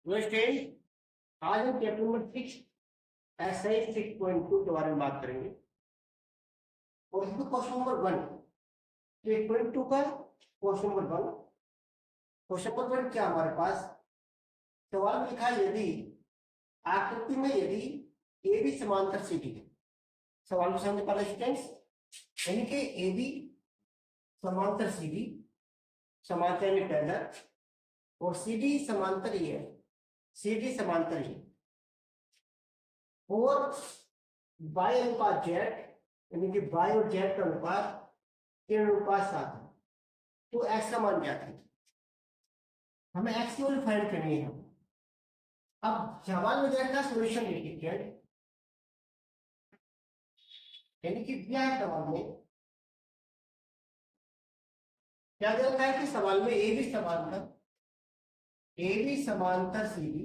Student, आज हम chapter number 6 exercise 6.2 के बारे में बात करेंगे। और इसमें क्वेश्चन नंबर 1 6.2 का क्वेश्चन नंबर 1। क्वेश्चन नंबर 1 क्या हमारे पास सवाल में लिखा है, यदि आकृति में यदि ए बी समांतर सी डी है। सवाल को समझने पहले स्टूडेंट्स, यानी कि ए बी समांतर सी डी, समांतर यानी पैरेलल, और सी डी समांतर ही है, सी डी समांतर ही, और बाय अनुपात जेड यानी कि बाय और जेड का अनुपात 3:7 है। तो एक्स का मान क्या था, हमें एक्स की वैल्यू फाइंड करनी है। अब सवाल में दिया था सॉल्यूशन देखिए, यानी कि क्या है सवाल में, क्या दिया था कि सवाल में ए बी समांतर सी डी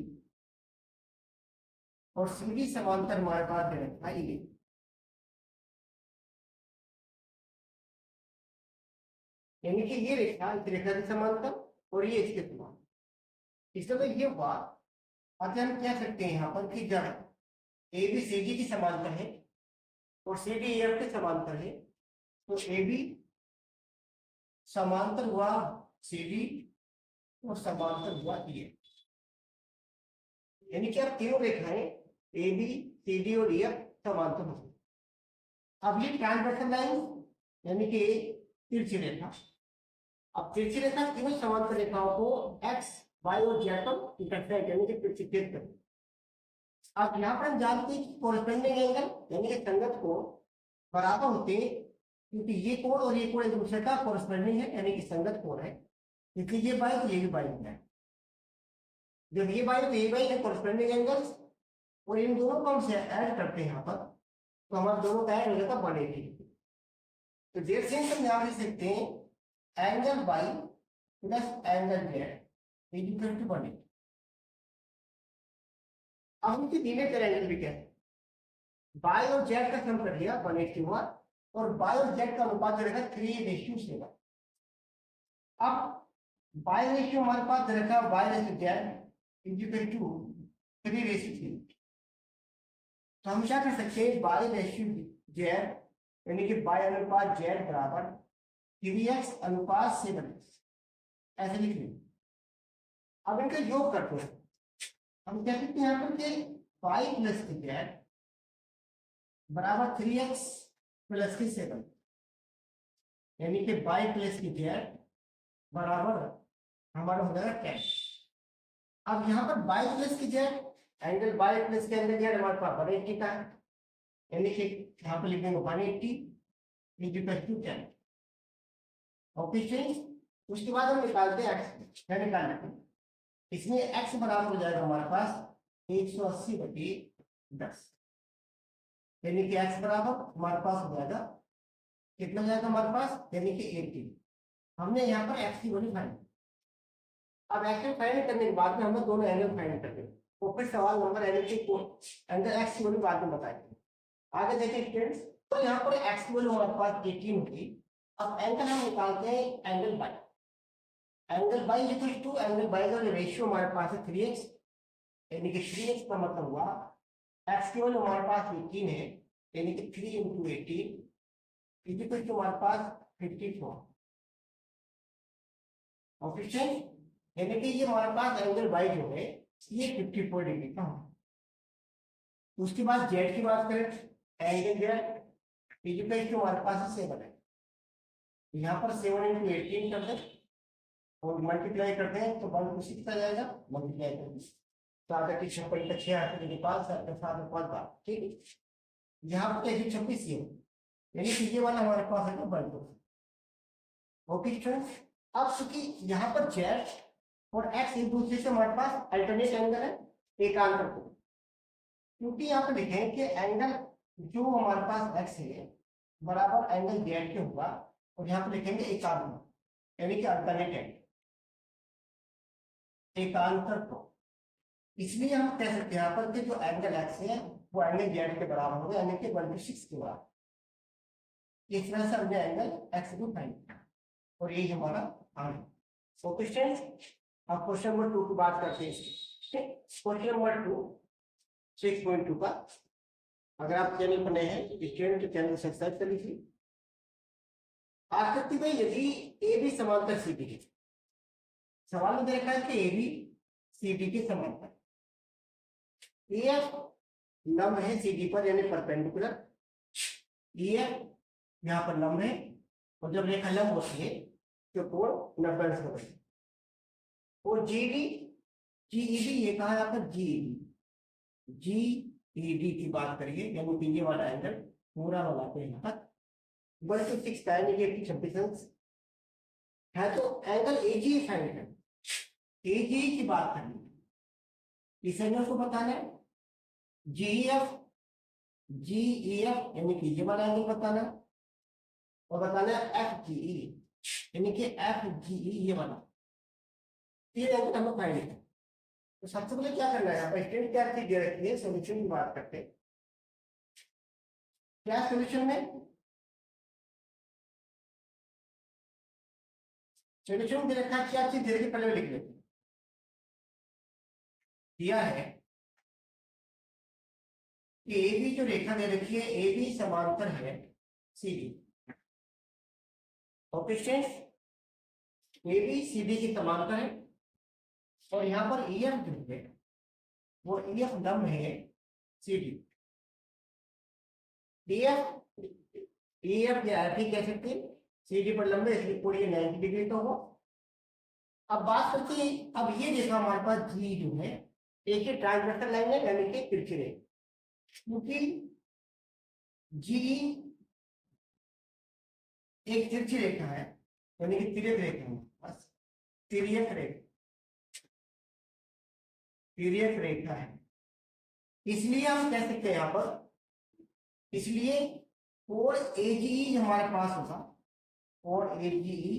और सी डी समांतर हमारे पास दे रखा है ये। यानी कि ये रेखा इस रेखा के समांतर और ये इसके समान। इसमें ये हुआ, अतः हम कह सकते हैं यहाँ पर कि जब ए बी सी डी की समांतर है और सी डी एफ के समांतर है, तो ए बी समांतर हुआ सी डी और समांतर हुआ ए। यानी कि अब तीनों रेखाएं ए बी सी डी और एफ समांतर होंगी। अब ये ट्रांसवर्सल लाइन यानी कि तिरछी रेखा, अब तिरछी रेखा तीनों समांतर रेखाओं को एक्स वाई और जेड पर इंटरसेक्ट यानी कि प्रतिच्छेद करें। अब यहाँ पर हम जानते हैं कि कोरेस्पोंडिंग एंगल यानी कि संगत कोण बराबर होते हैं, क्योंकि ये कोण और ये कोण एक दूसरे का कोरेस्पोंडिंग है यानी कि संगत कोण है। क्योंकि ये बाई तो ये भी बाई है, जब ये बाई तो ये बाई है कोरेस्पोंडिंग एंगल्स, और इन दोनों को हम ऐड करते हैं यहाँ पर, तो हमारे दोनों का ऐड हो जाता 180। तो जेड से हम यहाँ लिख सकते हैं angle Y plus angle Z is equal to 180। अब उनके दिए तेरे एंगल भी क्या है, बाई और जेड का सम कर लिया 180 हुआ, और बाई और जेड का अनुपात रहेगा 3:7। अब बाई रेशियो हमारे पास रहेगा Y ratio Z is equal to 3:3। तो हम क्या कर सकते हैं, बाई रेशियो जेड यानी कि बाई अनुपात जेड बराबर 3x अनुपात 7 ऐसे लिख लें। अब इनका योग करते हैं, हम कह सकते हैं यहाँ पर कि बाई प्लस की जेड बराबर 3x प्लस की 7, यानी कि बाई प्लस की जेड बराबर हमारा हो जाएगा 10। अब यहाँ पर बाई प्लस की जेड एंगल बाई प्लस के एंगल जेड हमारे पास 180 का है, यानी कि यहाँ पर लिखेंगे 180 इज इक्वल टू 10। ओके, उसके बाद हम निकालते हैं एक्स, क्या निकालना है, इसमें एक्स बराबर हो जाएगा हमारे पास 180/10, यानी कि एक्स बराबर हमारे पास हो जाएगा कितना जाएगा हमारे पास, यानी कि 80। हमने यहाँ पर एक्स की वैल्यू फाइंड। अब एक्स फाइंड करने के बाद में हमें दोनों एंगल फाइंड करते हैं, तो फिर सवाल नंबर एंगल एक्स की वैल्यू बाद में बताएंगे। आगे देखिए स्टूडेंट्स, तो यहाँ पर एक्स की वैल्यू हमारे पास 18 होगी। अब एंगल हम निकालते हैं angle Y, angle Y equal to angle Y का रेशियो हमारे पास है 3x, यानी कि 3x का मतलब हुआ x की वैल्यू हमारे पास 18 है, यानी कि 3 × 18 इज इक्वल टू हमारे पास 54। ओके, यानी कि ये हमारे पास एंगल बाई जो है ये 54 डिग्री का है। उसके बाद जेड की बात करें, angle Z is equal to हमारे पास 7 है, यहाँ पर 7 × 18 कर दें और मल्टीप्लाई करते हैं तो 1 को 6 आ जाएगा, मल्टीप्लाई करते हैं 7×6 6 के पास 7 बार, ठीक है। यहाँ पर 126 ये, यानी कि ये वाला हमारे पास है 1। ओके स्टूडेंट्स, अब चूंकि यहाँ पर जेड और एक्स एक दूसरे से हमारे पास अल्टरनेट एंगल है, एकांतर कोण, क्योंकि यहाँ पर लिखें कि एंगल जो हमारे पास एक्स है बराबर एंगल जेड के हुआ, और यहाँ पर लिखेंगे एकांतर यानी कि अल्टरनेट एंगल, एकांतर कोण। इसलिए हम कह सकते हैं यहाँ पर कि जो एंगल एक्स है वो एंगल जेड के बराबर होगा, यानी कि 1/6 के बराबर। इस तरह से हमने एंगल एक्स को फाइंड किया और ये हमारा आंसर। ओके स्टूडेंट्स, अब क्वेश्चन नंबर 2 की बात करते हैं। क्वेश्चन नंबर 2 6.2 का। अगर आप चैनल पर नए हैं स्टूडेंट तो चैनल को सब्सक्राइब कर लीजिए। आकृति में यदि ए बी समांतर सी डी है, सवाल में दे रखा है कि ए बी सी डी के समांतर, ए एफ लंब है सी डी पर यानी परपेंडिकुलर, ए एफ यहाँ पर लंब है और जब रेखा लंब होती है तो कोण 90 अंश का बनता है। और जी डी जीईडी ये कहा जाता है जीईडी, जीईडी की बात करिए यानी कि ये वाला एंगल पूरा बनाते हैं यहाँ तक 1/6 का नेगेटिव 26 अंश है। तो एंगल एजी फाइंड है, एजी की बात करनी, इस एंगल को बताना है जीईएफ, जीईएफ यानी कि ये वाला एंगल बताना और बताना है एफजीई यानी कि एफजीई ये वाला, तीन एंगल हमें फाइंड है। तो सबसे पहले क्या करना है, यहाँ पर स्टैंड क्या चीज दे रखी है, सॉल्यूशन की बात करते हैं। क्या सॉल्यूशन में, सॉल्यूशन दे रखा है, क्या चीज दे रखी पहले लिख लेते हैं। दिया है कि ए बी जो रेखा दे रखी है, ए बी समांतर है C D. Okay students, A B C D की समांतर है और यहाँ पर ई एफ जो है वो ई एफ लंब है सी डी। ई एफ या एफ ही कह सकते हैं, सी डी पर लंब है इसलिए पूरी 90 डिग्री तो हो। अब बात करते हैं, अब ये देखा हमारे पास जी जो है एक ही ट्रांसवर्सल लाइन है यानी कि तिरछी रेखा, क्योंकि जी एक तिरछी रेखा है यानी कि तिर्यक रेखा है, बस तिर्यक रेखा, तिर्यक रेखा है, इसलिए हम कह सकते हैं यहाँ पर, इसलिए कोण एजीई हमारे पास होगा, कोण एजीई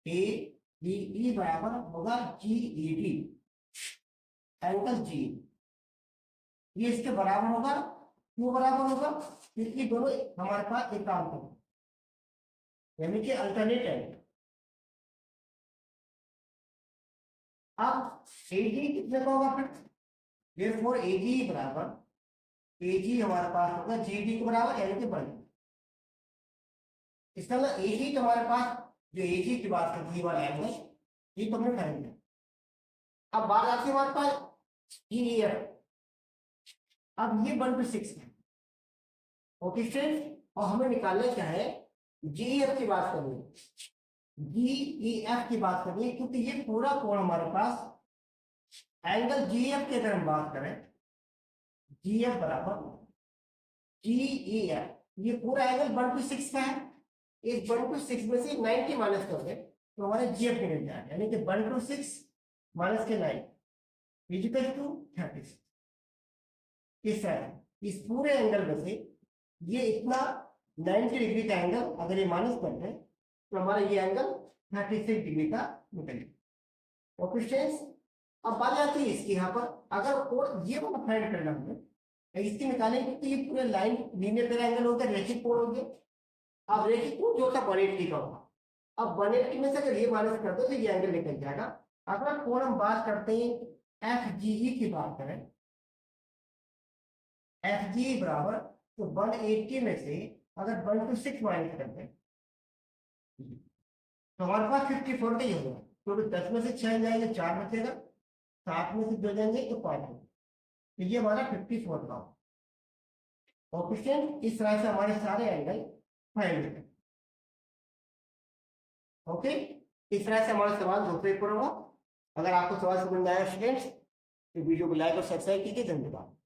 एजीई बराबर होगा जीईडी, एंगल जी ये इसके बराबर होगा। क्यों बराबर होगा, क्योंकि दोनों हमारे पास एकांत है यानी कि अल्टरनेट एंगल। अब एजी कितने का होगा फिर, देयरफॉर एजी बराबर, एजी हमारे पास होगा जीडी के बराबर यानी कि 1। इसका मतलब एजी तो हमारे पास जो एजी की बात करती है वाला एंगल ये तो हमने फाइंड किया। अब बात आती है हमारे पास जीईएफ, अब ये 1/6 है। ओके स्टूडेंट्स, और हमें निकालना क्या है, जीईएफ की बात करनी है, जीईएफ की बात करनी है, क्योंकि ये पूरा कोण हमारे पास एंगल जीएफ की अगर हम बात करें, जीएफ बराबर जीईएफ, ये पूरा एंगल 1/6 का है। इस 1/6 में से 90 माइनस कर दे तो हमारा जीएफ निकल जाएगा यानी कि 1/6 माइनस के 9 इक्वल टू 36। इस तरह इस पूरे एंगल में से ये इतना 90 डिग्री का एंगल अगर ये माइनस कर दें तो हमारा ये एंगल 36 डिग्री का निकलेगा। ओके स्टूडेंट्स, अब बात आती है इसकी, यहाँ पर अगर कोण ये वाला फाइंड करना हमें, इसकी निकालेंगे तो ये पूरे लाइन लीनियर एंगल हो गया, रैखिक कोण हो गया। अब रैखिक कोण जो था 180 का होगा, अब 180 में से अगर ये माइनस कर दो तो ये एंगल निकल जाएगा। अगर कोण हम बात करते हैं एफजीई की बात करें, एफजीई बराबर तो 180 में से अगर 1/6 माइनस करते हैं तो हमारे पास 54 का ही होगा, क्योंकि 10 में से 6 जाएंगे 4 बचेगा, 7 में से 2 जाएंगे तो 5 होगा, तो ये हमारा 54 का होगा। इस तरह से हमारे सारे एंगल फाइंड करें। ओके, इस तरह से हमारा सवाल दूसरे पर होगा। अगर आपको सवाल समझ में आया स्टूडेंट्स तो वीडियो को लाइक और सब्सक्राइब कीजिए। धन्यवाद।